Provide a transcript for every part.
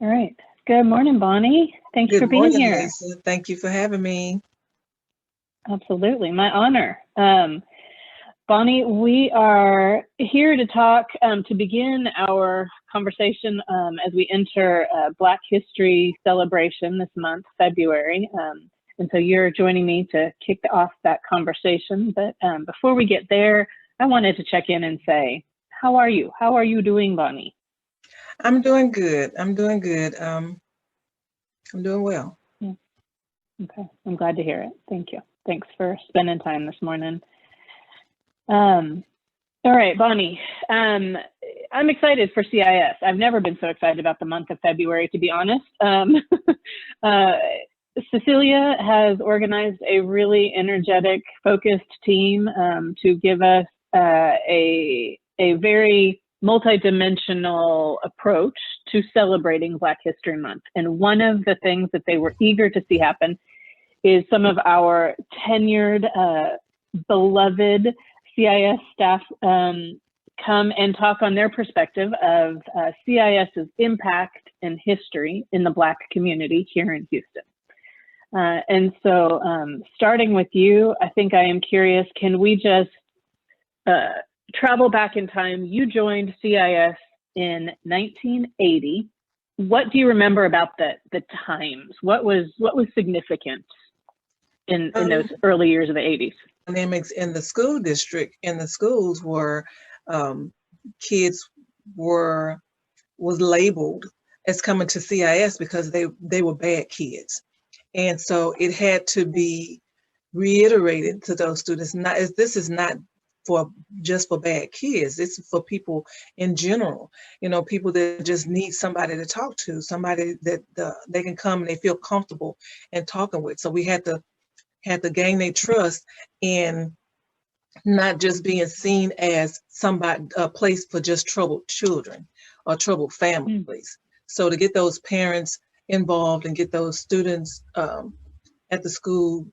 All right. Good morning, Bonnie. Thanks Good for being morning, here. Lisa. Thank you for having me. Absolutely. My honor. Bonnie, we are here to talk, to begin our conversation as we enter Black History celebration this month, February. And so you're joining me to kick off that conversation. But before we get there, I wanted to check in and say, how are you? How are you doing, Bonnie? I'm doing good. I'm doing good. I'm doing well. Yeah. Okay. I'm glad to hear it. Thank you. Thanks for spending time this morning. Um, all right, Bonnie, I'm excited for CIS. I've never been so excited about the month of February, to be honest. Uh, Cecilia has organized a really energetic, focused team to give us a very multidimensional approach to celebrating Black History Month. And one of the things that they were eager to see happen is some of our tenured, beloved CIS staff come and talk on their perspective of CIS's impact and history in the Black community here in Houston. And so starting with you, I think I am curious, can we just travel back in time? You joined CIS in 1980. What do you remember about the times? What was significant in those early years of the 80s? Dynamics in the school district, in the schools were kids was labeled as coming to CIS because they were bad kids. And so it had to be reiterated to those students, this is not for just for bad kids. It's for people in general, people that just need somebody to talk to, somebody that they can come and they feel comfortable and talking with. So we had to gain their trust in not just being seen as a place for just troubled children or troubled families. So to get those parents involved and get those students at the school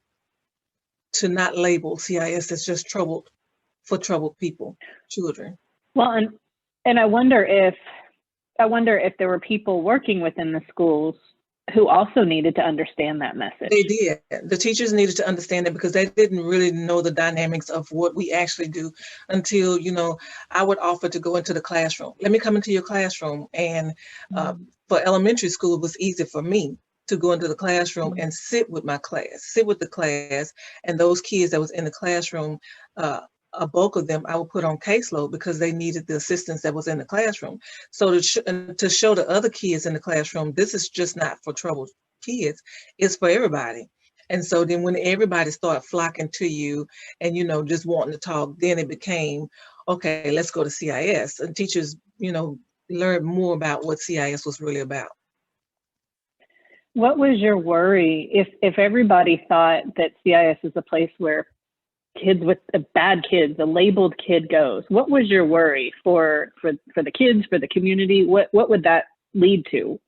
to not label CIS as just troubled people, children. Well, and I wonder if there were people working within the schools who also needed to understand that message. They did. The teachers needed to understand it because they didn't really know the dynamics of what we actually do until, I would offer to go into the classroom. Let me come into your classroom. And for elementary school, it was easy for me to go into the classroom and sit with the class. And those kids that was in the classroom, a bulk of them I would put on caseload because they needed the assistance that was in the classroom. So to show the other kids in the classroom, this is just not for troubled kids, it's for everybody. And so then when everybody started flocking to you and, just wanting to talk, then it became, okay, let's go to CIS. And teachers, learned more about what CIS was really about. What was your worry if everybody thought that CIS is a place where kids with bad kids, a labeled kid goes? What was your worry for the kids, for the community? What would that lead to?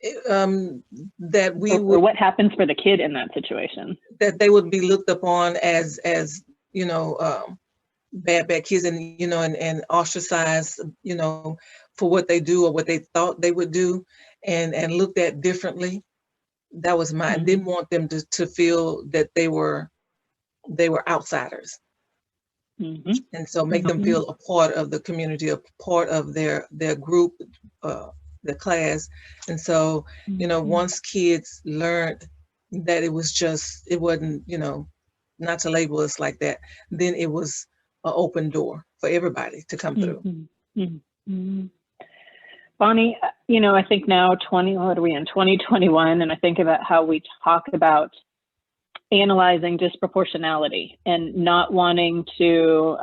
That we or what happens for the kid in that situation? That they would be looked upon as bad kids, and and ostracized, for what they do or what they thought they would do, and looked at differently. That was mine. Mm-hmm. Didn't want them to feel that they were outsiders. Mm-hmm. And so make them feel a part of the community, a part of their group, the class. And so, once kids learned that it wasn't, not to label us like that, then it was an open door for everybody to come through. Mm-hmm. Bonnie, I think now what are we in 2021? And I think about how we talk about analyzing disproportionality and not wanting to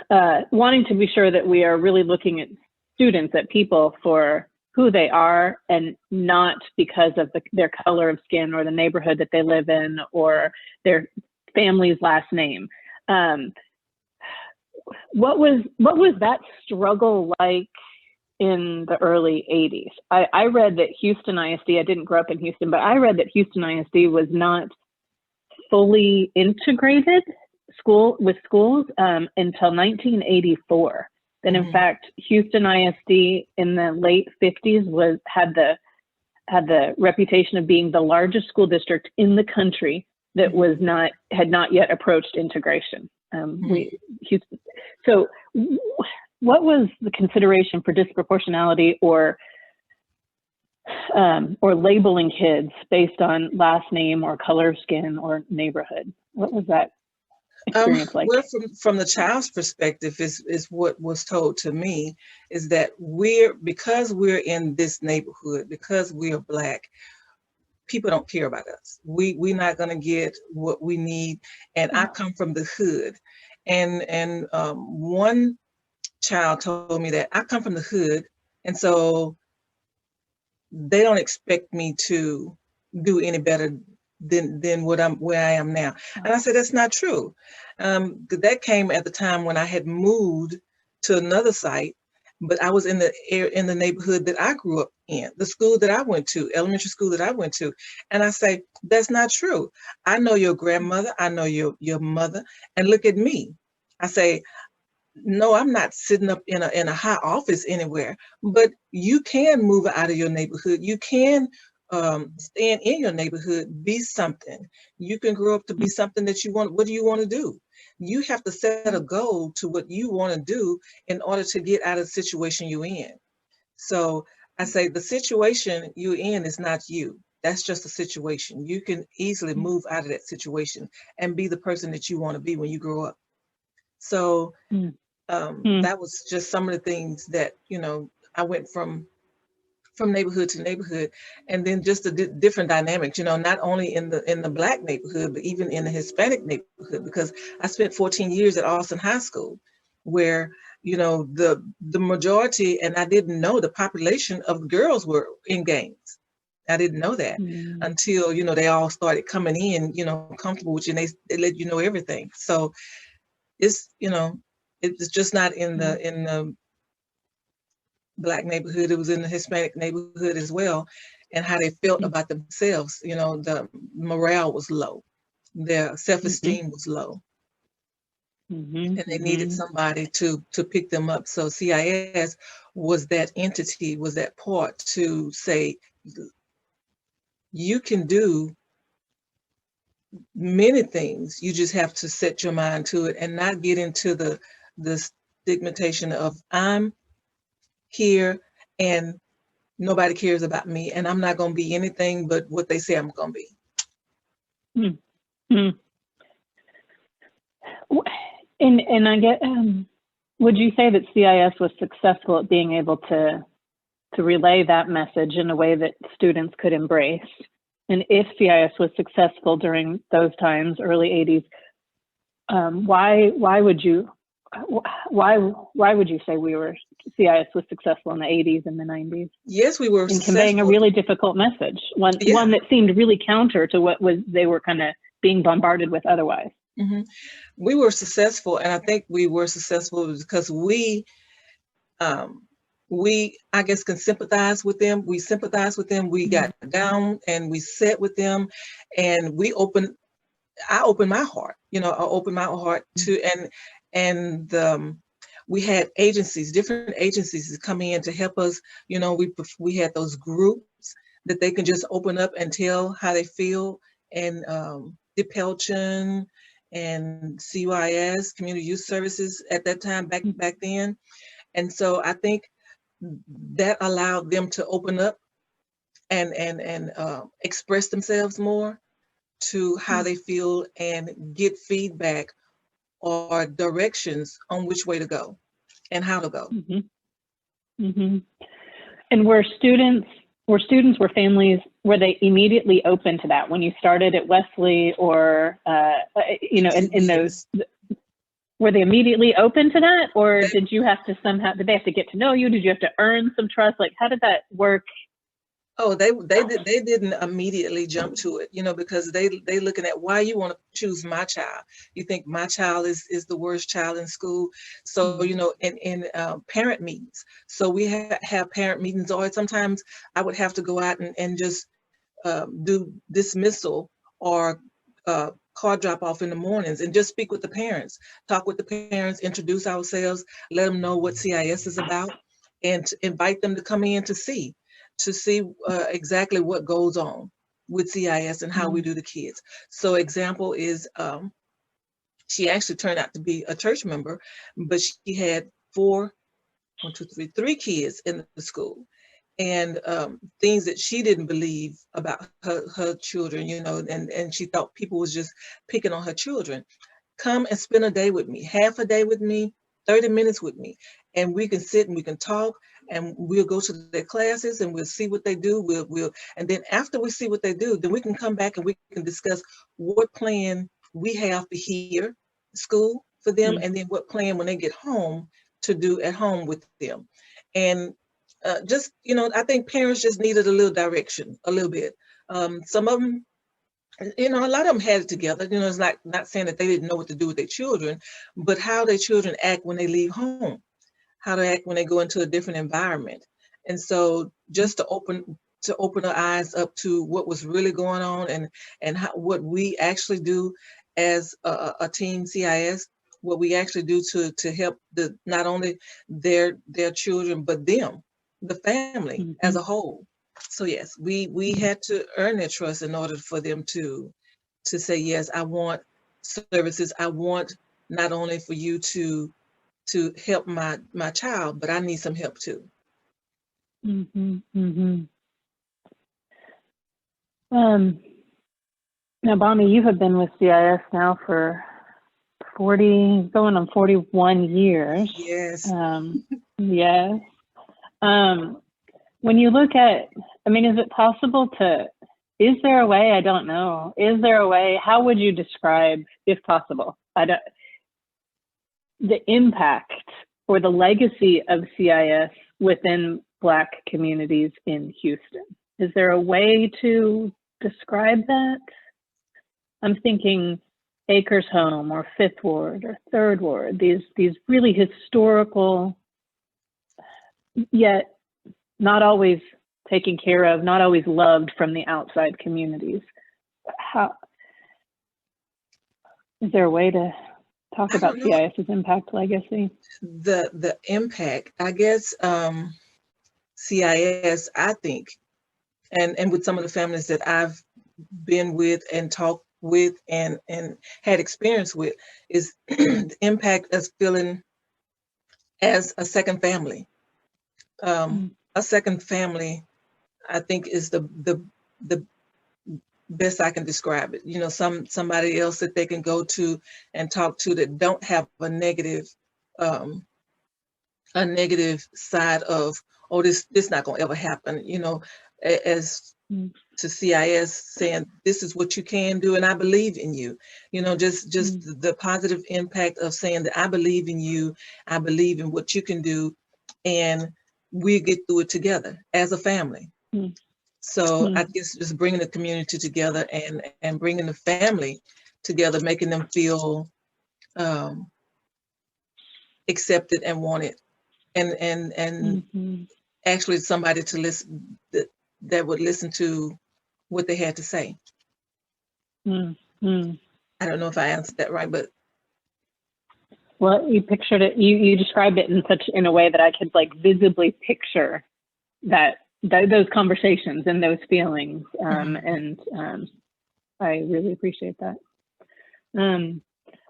be sure that we are really looking at students, at people for who they are and not because of their color of skin or the neighborhood that they live in or their family's last name. What was that struggle like in the early 80s? I read that Houston ISD, I didn't grow up in Houston, but I read that Houston ISD was not fully integrated with schools until 1984. that in fact Houston ISD in the late 50s had the reputation of being the largest school district in the country that had not yet approached integration. Houston. So what was the consideration for disproportionality or labeling kids based on last name or color of skin or neighborhood? What was that experience like? Well, from the child's perspective, is what was told to me is that because we're in this neighborhood, because we are Black, people don't care about us. We're not going to get what we need. And I come from the hood, and one child told me that I come from the hood, and so they don't expect me to do any better than where I am now. And I said, that's not true. That came at the time when I had moved to another site, but I was in the neighborhood that I grew up in, the school that I went to, elementary school that I went to. And I say, that's not true. I know your grandmother, I know your mother, and look at me. I say, no, I'm not sitting up in a high office anywhere, but you can move out of your neighborhood. You can stand in your neighborhood, be something. You can grow up to be something that you want. What do you want to do? You have to set a goal to what you want to do in order to get out of the situation you're in. So I say the situation you're in is not you. That's just a situation. You can easily move out of that situation and be the person that you want to be when you grow up. So that was just some of the things that, I went from neighborhood to neighborhood, and then just the different dynamics, not only in the Black neighborhood, but even in the Hispanic neighborhood, because I spent 14 years at Austin High School, where, the majority, and I didn't know the population of girls were in gangs. I didn't know that until, they all started coming in, comfortable with you, and they let you know everything. So it's, it's just not in the Black neighborhood, it was in the Hispanic neighborhood as well, and how they felt about themselves. The morale was low, their self-esteem was low, and they needed somebody to pick them up. So CIS was that entity, was that part to say, you can do many things, you just have to set your mind to it and not get into the stigmatization of I'm here and nobody cares about me and I'm not going to be anything but what they say I'm going to be. And I get, would you say that CIS was successful at being able to relay that message in a way that students could embrace? And if CIS was successful during those times, early 80s, why would you say CIS was successful in the 80s and the 90s? Yes, we were in conveying a really difficult message, one that seemed really counter to what they were kind of being bombarded with otherwise. Mm-hmm. We were successful, and I think we were successful because we, I guess, can sympathize with them. We sympathized with them. We got down and we sat with them, and I opened my heart. I opened my heart to, and we had different agencies coming in to help us. We had those groups that they can just open up and tell how they feel, and Dipelchin and CIS, Community Youth Services at that time, back then. And so I think that allowed them to open up and express themselves more to how they feel and get feedback or directions on which way to go and how to go. And were families, were they immediately open to that when you started at Wesley, or in those, were they immediately open to that, or did they have to get to know you? Did you have to earn some trust? Like, how did that work? Oh, they didn't immediately jump to it, because they looking at why you want to choose my child. You think my child is the worst child in school. So, in parent meetings. So we have parent meetings, or sometimes I would have to go out and just do dismissal or car drop off in the mornings, and just speak with the parents, talk with the parents, introduce ourselves, let them know what CIS is about, and to invite them to come in to see exactly what goes on with CIS and how we do the kids. So example is she actually turned out to be a church member, but she had three kids in the school, and things that she didn't believe about her children, you know, and she thought people was just picking on her children. Come and spend a day with me, half a day with me, 30 minutes with me, and we can sit and we can talk, and we'll go to their classes and we'll see what they do. And then after we see what they do, then we can come back and we can discuss what plan we have for here, school for them, and then what plan when they get home to do at home with them. And just, you know, I think parents just needed a little direction, a little bit. Some of them, you know, a lot of them had it together. You know, it's not saying that they didn't know what to do with their children, but how their children act when they leave home, how they act when they go into a different environment. And so just to open our eyes up to what was really going on, and what we actually do as a team CIS, what we actually do to help not only their children, but them, the family as a whole. So yes, we had to earn their trust in order for them to say, yes, I want services. I want not only for you to help my child, but I need some help too. Now, Bonnie, you have been with CIS now for 40, going on 41 years. Yes. Yes. When you look at, I mean, is it possible is there a way, I don't know, is there a way, how would you describe, if possible, the impact or the legacy of CIS within Black communities in Houston? Is there a way to describe that? I'm thinking Acres Home or Fifth Ward or Third Ward, these really historical, yet not always taken care of, not always loved from the outside communities. How is there a way to talk about CIS's impact legacy? The impact, I guess, CIS, I think, and with some of the families that I've been with and talked with and had experience with, is the impact as feeling as a second family. A second family, I think, is the best I can describe it. You know, somebody else that they can go to and talk to that don't have a negative side of, oh, this not gonna ever happen. You know, as to CIS saying, this is what you can do, and I believe in you. You know, just the positive impact of saying that I believe in you, I believe in what you can do, and we get through it together as a family. So I guess just bringing the community together and bringing the family together, making them feel accepted and wanted, and actually somebody to listen that would listen to what they had to say. I don't know if I answered that right, but well, you pictured it. You described it in a way that I could like visibly picture those conversations and those feelings, and I really appreciate that.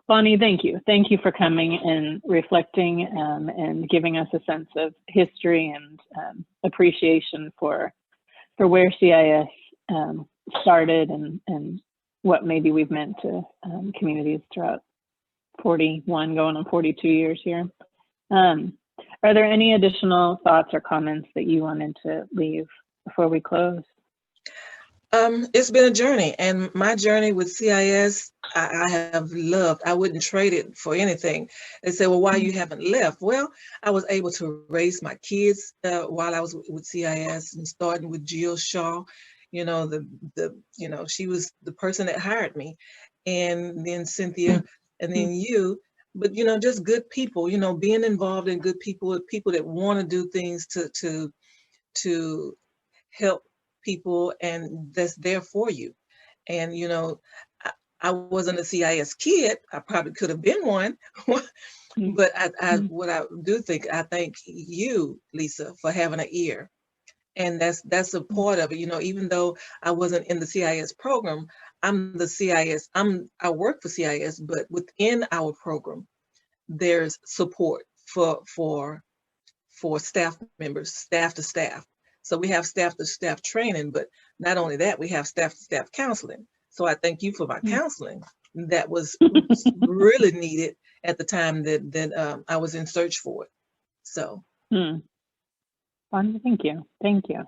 Bonnie, thank you. Thank you for coming and reflecting and giving us a sense of history and appreciation for where CIS started and what maybe we've meant to communities throughout 41 going on 42 years here. Are there any additional thoughts or comments that you wanted to leave before we close? It's been a journey, and my journey with CIS, I have loved. I wouldn't trade it for anything. They say, well, why you haven't left? Well, I was able to raise my kids while I was with CIS, and starting with Jill Shaw. You know, you know, she was the person that hired me, and then Cynthia, and then you. But you know, just good people. You know, being involved in good people that want to do things to help people, and that's there for you. And you know, I wasn't a CIS kid. I probably could have been one. But what I do think, I thank you, Lisa, for having an ear. And that's a part of it. You know, even though I wasn't in the CIS program, I'm the CIS, I work for CIS, but within our program, there's support for staff members, staff to staff. So we have staff to staff training, but not only that, we have staff to staff counseling. So I thank you for my counseling. That was really needed at the time that I was in search for it. So. Thank you. Thank you.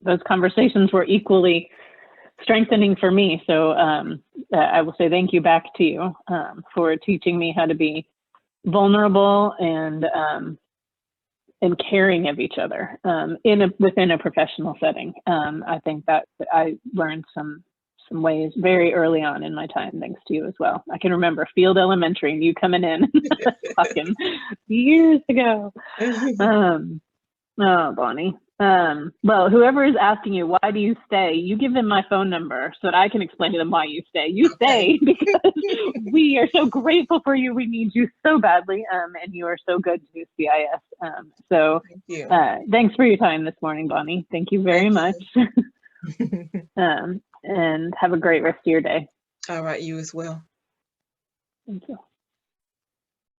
Those conversations were equally strengthening for me. So I will say thank you back to you for teaching me how to be vulnerable and caring of each other within a professional setting. I think that I learned some ways very early on in my time, thanks to you as well. I can remember Field Elementary and you coming in talking years ago. Oh, Bonnie. Well, whoever is asking you, why do you stay? You give them my phone number so that I can explain to them why you stay. You stay because we are so grateful for you. We need you so badly. And you are so good to do CIS. So thanks for your time this morning, Bonnie. Thank you very much. And have a great rest of your day. All right, you as well. Thank you.